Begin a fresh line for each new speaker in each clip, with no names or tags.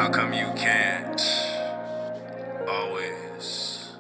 How come you can't always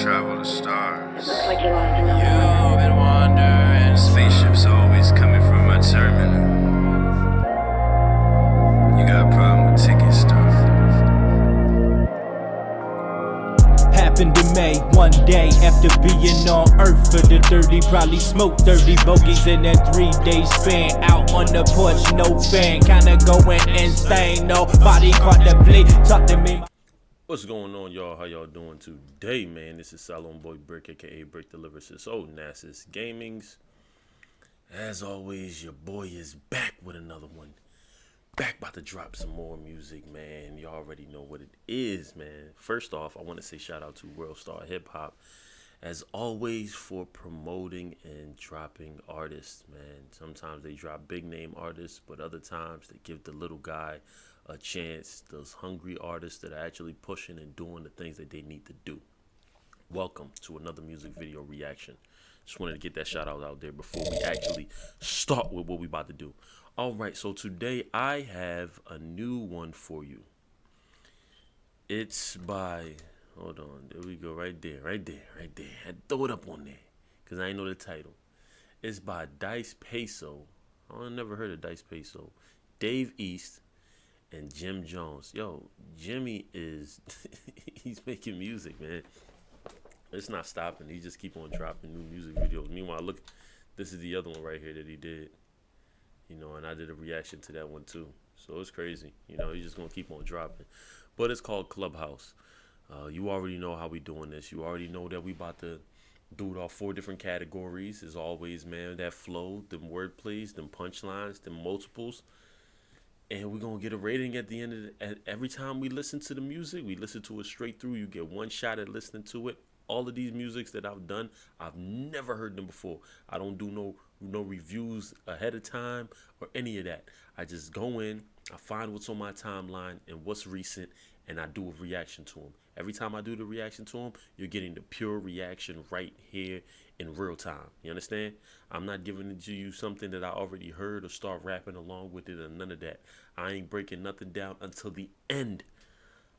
travel the stars?
Looks like you lost another
You've been wandering. Spaceships always coming from a terminal. You got a problem with ticket stars?
Happened in May, one day after being on Earth for the dirty, probably smoked 30 bogeys in a 3-day span. Out on the porch, no fan, kinda going insane. Nobody caught the play, talk to me.
What's going on, y'all? How y'all doing today, man? This is Salon Boy Brick, aka Brick Delivers. It's Onassis Gaming's. As always, your boy is back with another one. Back about to drop some more music, man. You already know what it is, man. First off, I want to say shout out to World Star Hip Hop, as always, for promoting and dropping artists, man. Sometimes they drop big name artists, but other times they give the little guy a chance. Those hungry artists that are actually pushing and doing the things that they need to do. Welcome to another music video reaction. Just wanted to get that shout out there before we actually start with what we about to do. All right, so today I have a new one for you. It's by, hold on, there we go, right there. I had to throw it up on there because I ain't know the title. It's by Dyce Payso. I never heard of Dyce Payso. Dave East and Jim Jones. Yo, Jimmy is, he's making music, man. It's not stopping. He just keep on dropping new music videos. Meanwhile, look, this is the other one right here that he did. You know, and I did a reaction to that one too. So it's crazy. You know, he's just going to keep on dropping. But it's called Clubhouse. You already know how we doing this. You already know that we about to do it all 4 different categories. As always, man, that flow, them word plays, them punchlines, them multiples. And we're going to get a rating at the end of it. Every time we listen to the music, we listen to it straight through. You get one shot at listening to it. All of these musics that I've done, I've never heard them before. I don't do no reviews ahead of time or any of that. I just go in, I find what's on my timeline and what's recent, and I do a reaction to them. Every time I do the reaction to them, you're getting the pure reaction right here in real time. You understand? I'm not giving it to you something that I already heard or start rapping along with it or none of that. I ain't breaking nothing down until the end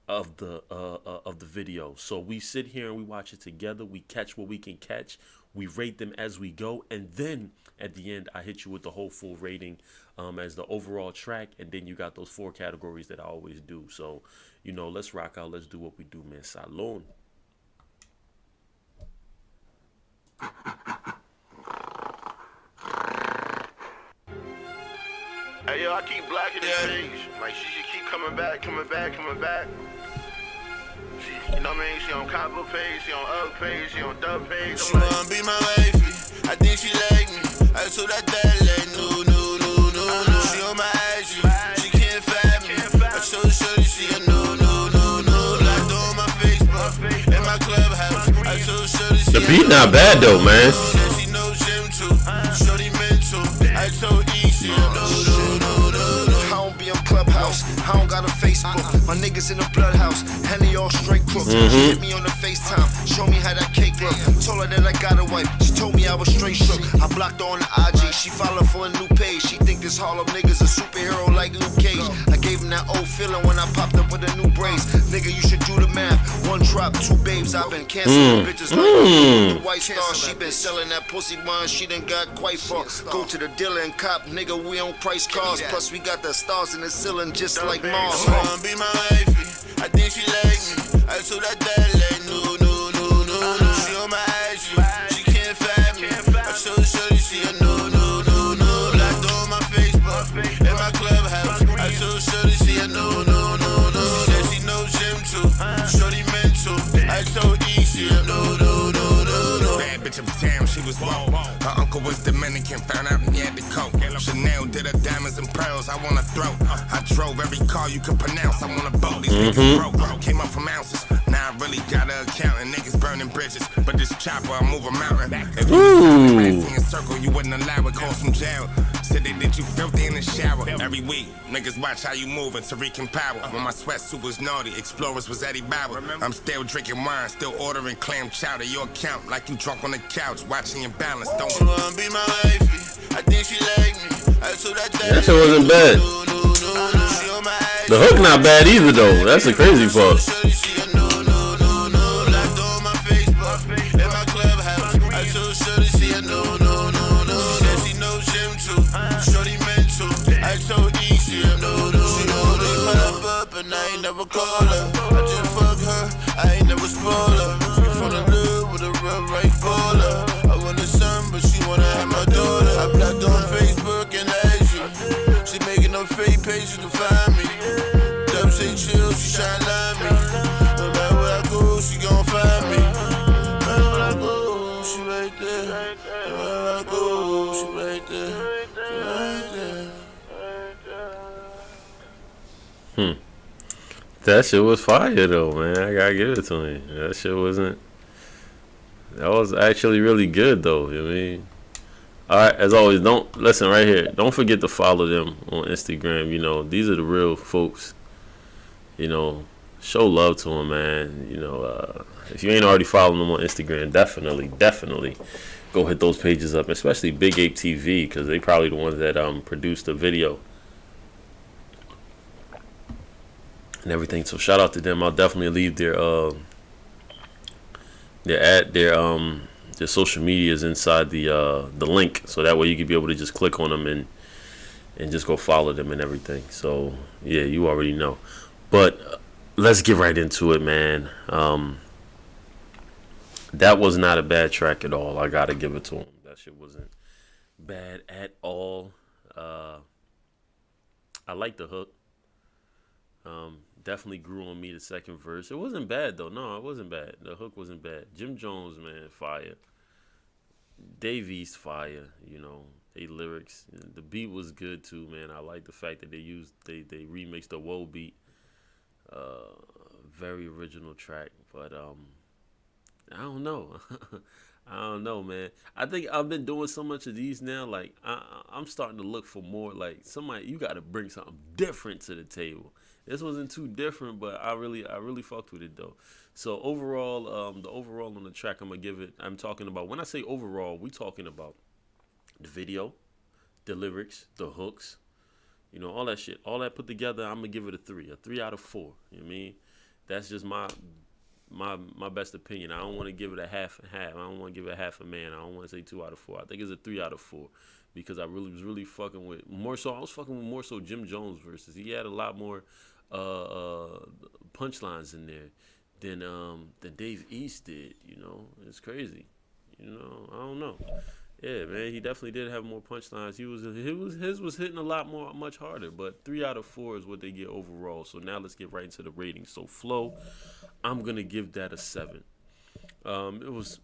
of the video. So we sit here and we watch it together. We catch what we can catch. We rate them as we go, and then at the end I hit you with the whole full rating as the overall track, and then you got those 4 categories that I always do. So, you know, let's rock out. Let's do what we do, man. Salon.
Hey, yo, I keep blocking this page. Like, she should keep coming back. You know what I mean? She on combo page, she on up page, she on dub page.
She wanna be my wifey, I think she like me. I told her that like no. She on my IG, she can't find me. I told her she a no. Locked on my Facebook, in my clubhouse. I told her she
The beat not bad though, man.
She knows Jim too, shorty mental. I told E she no.
I don't be on Clubhouse, I don't got a Facebook. My niggas in the blood house, Henny all straight crooks. She hit me on the FaceTime, show me how that cake look. Told her that I got a wife, she told me I was straight shook. I blocked her on the IG, she followed for a new page. She think this Harlem nigga's a superhero like Luke Cage. I gave him that old feeling when I popped up with a new braids. Nigga, you should do the math. 1 drop, 2 babes, I've been canceling bitches like the White Star. She been selling that pussy wine, she done got quite far. Go to the dealer and cop, nigga, we don't price cars. Plus we got the stars in the ceiling just like Mars.
She wanna be my wifey, I think she like me. I told her that like no. She on my IG, she can't find me. I told her she a no. Locked on my Facebook, in my clubhouse. I told her she a no. She said she knows Jim too, shorty mental. I told E she a no.
Bad bitch uptown, she was woke. Her uncle was Dominican, found out he had the coke. Chanel did her diamonds and pearls, I wanna throw. I drove every car you could pronounce, I wanna boat. These niggas broke, came up from ounces. Now I really got an account and niggas burning bridges. But this chopper, I move a mountain. If you was in a circle, you wouldn't allow it, call from jail. Said they did you filthy in the shower. Every week, niggas watch how you moving, Tariq and Power. When my sweatsuit was naughty, Explorers was Eddie Bauer. I'm still drinking wine, still ordering clam chowder. Your account like you drunk on the couch, watching your balance. Don't
She wanna be my wifey, I think she like me. I told her
That shit wasn't bad.
She on my
The hook not bad either though. That's the crazy part.
Never call her, I just fuck her, I ain't never spoil her. She fall in love with a real right baller. I want a son, but she wanna have my daughter. I blocked on Facebook and asked you. She making up fake pages to find me. Dub say chill, she tryna lie me. No matter where I go, she gon' find me. No matter where I go, she right there. No matter where I go, she right there. She right there.
That shit was fire though, man. I gotta give it to him. That was actually really good though. You know what I mean? Alright, as always, don't listen right here. Don't forget to follow them on Instagram. You know, these are the real folks. You know, show love to them, man. You know, if you ain't already following them on Instagram, definitely go hit those pages up, especially Big Ape TV, because they probably the ones that produced the video and everything. So shout out to them. I'll definitely leave their social medias inside the link, so that way you can be able to just click on them and just go follow them and everything. So yeah, you already know. But let's get right into it, man. That was not a bad track at all. I gotta give it to him. That shit wasn't bad at all. I like the hook. Definitely grew on me the second verse. It wasn't bad though. No, it wasn't bad. The hook wasn't bad. Jim Jones, man, fire. Dave East, fire. You know, they lyrics. The beat was good too, man. I like the fact that they remixed the Woe beat. Very original track, but I don't know. I don't know, man. I think I've been doing so much of these now. Like I'm starting to look for more. Like somebody, you got to bring something different to the table. This wasn't too different, but I really fucked with it though. So overall, the overall on the track, I'm talking about, when I say overall, we talking about the video, the lyrics, the hooks, you know, all that shit, all that put together. I'm gonna give it a 3 out of 4. You know what I mean? That's just my best opinion. I don't want to give it a half and half. I don't want to give it a half a man. I don't want to say 2 out of 4. I think it's a 3 out of 4 because I was really fucking with more so. I was fucking with more so Jim Jones versus. He had a lot more punchlines in there than Dave East did. You know, it's crazy. You know, I don't know. Yeah, man, he definitely did have more punchlines. His was hitting a lot more, much harder. But 3 out of 4 is what they get overall. So now let's get right into the ratings. So flow, I'm gonna give that a 7. It was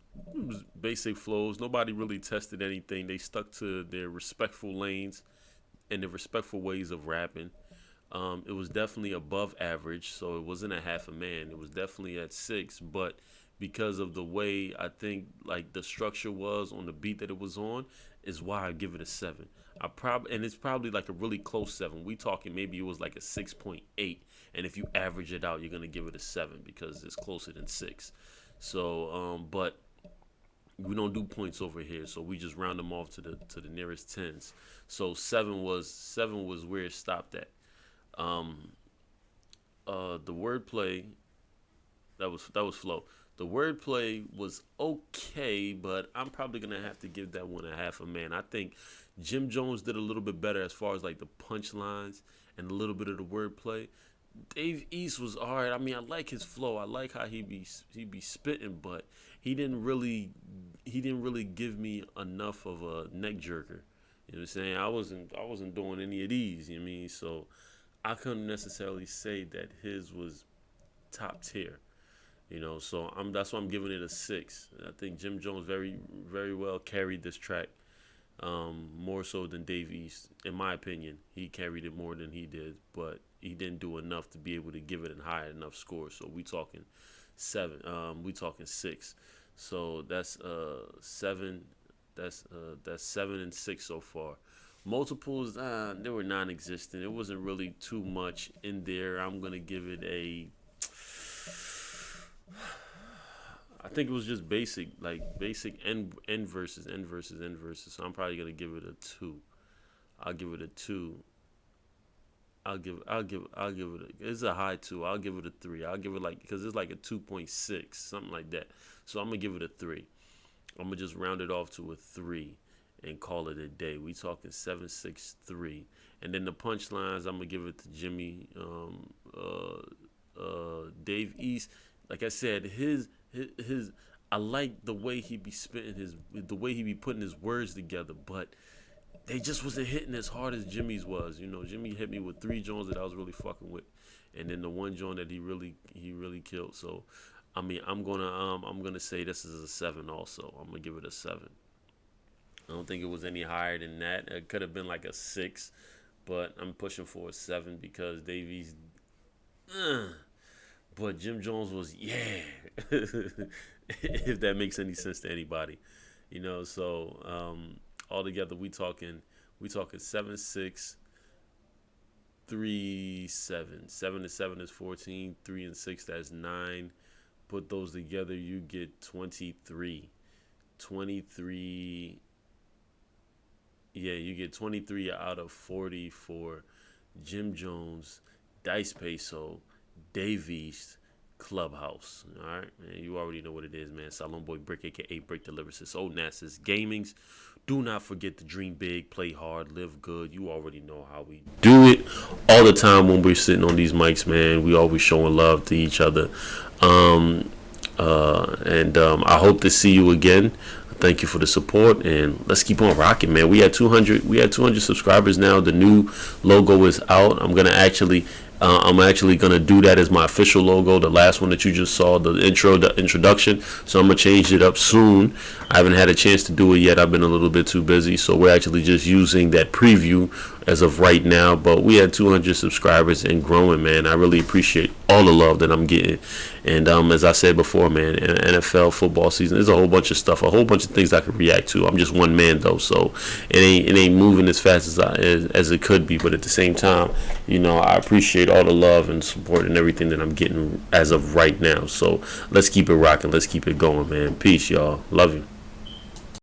basic flows. Nobody really tested anything. They stuck to their respectful lanes and their respectful ways of rapping. It was definitely above average, so it wasn't a half a man. It was definitely at 6, but because of the way I think like the structure was on the beat that it was on, is why I give it a 7. And it's probably like a really close 7. We talking maybe it was like a 6.8, and if you average it out, you're gonna give it a 7 because it's closer than 6. So, but we don't do points over here, so we just round them off to the nearest tens. So 7 was where it stopped at. The wordplay, that was flow. The wordplay was okay, but I'm probably gonna have to give that one a half a man. I think Jim Jones did a little bit better as far as like the punchlines and a little bit of the wordplay. Dave East was alright. I mean, I like his flow. I like how he be spitting, but he didn't really give me enough of a neck jerker. You know what I'm saying? I wasn't doing any of these. You know what I mean? So I couldn't necessarily say that his was top tier. You know, so that's why I'm giving it a 6. I think Jim Jones very, very well carried this track, more so than Dave East. In my opinion, he carried it more than he did, but he didn't do enough to be able to give it a high enough score. So we talking 7. We talking 6. So that's 7. That's 7 and 6 so far. Multiples, they were non-existent. It wasn't really too much in there. I'm gonna give it a. I think it was just basic end verses. So I'm probably gonna give it a 2. I'll give it a 2. I'll give it. It's a high 2. I'll give it a 3. I'll give it because it's like a 2.6, something like that. So I'm gonna give it a 3. I'm gonna just round it off to a 3 and call it a day. We talking 763, and then the punchlines. I'm gonna give it to Jimmy, Dave East. Like I said, his. I like the way he be spitting the way he be putting his words together, but they just wasn't hitting as hard as Jimmy's was. Jimmy hit me with 3 joints that I was really fucking with, and then the one joint that he really killed. So, I mean, I'm gonna say this is a 7 also. I'm gonna give it a 7. I don't think it was any higher than that. It could have been like a 6, but I'm pushing for a 7 because Davies. But Jim Jones was if that makes any sense to anybody, So altogether we talking 7, 6, 3, 7. 7 to 7 is 14. 3 and 6, that's 9. Put those together, you get 23. 23. Yeah, you get 23 out of 40 for Jim Jones, Dyce Payso, Dave East, Clubhouse. All right, man. You already know what it is, man. Salon Boy Brick, aka Brick Delivers. It's Onassis Gamings. Do not forget to dream big, play hard, live good. You already know how we do it all the time when we're sitting on these mics, man. We always showing love to each other. I hope to see you again. Thank you for the support, and let's keep on rocking, man. We had 200 subscribers now. The new logo is out. I'm actually gonna do that as my official logo. The last one that you just saw, the introduction. So I'm gonna change it up soon. I haven't had a chance to do it yet. I've been a little bit too busy, so we're actually just using that preview as of right now. But we had 200 subscribers and growing, man. I really appreciate all the love that I'm getting. And as I said before, man, NFL football season, there's a whole bunch of stuff, a whole bunch of things I could react to. I'm just one man though, so it ain't moving as fast as it could be. But at the same time, I appreciate all the love and support and everything that I'm getting as of right now. So let's keep it rocking. Let's keep it going, man. Peace, y'all. Love you.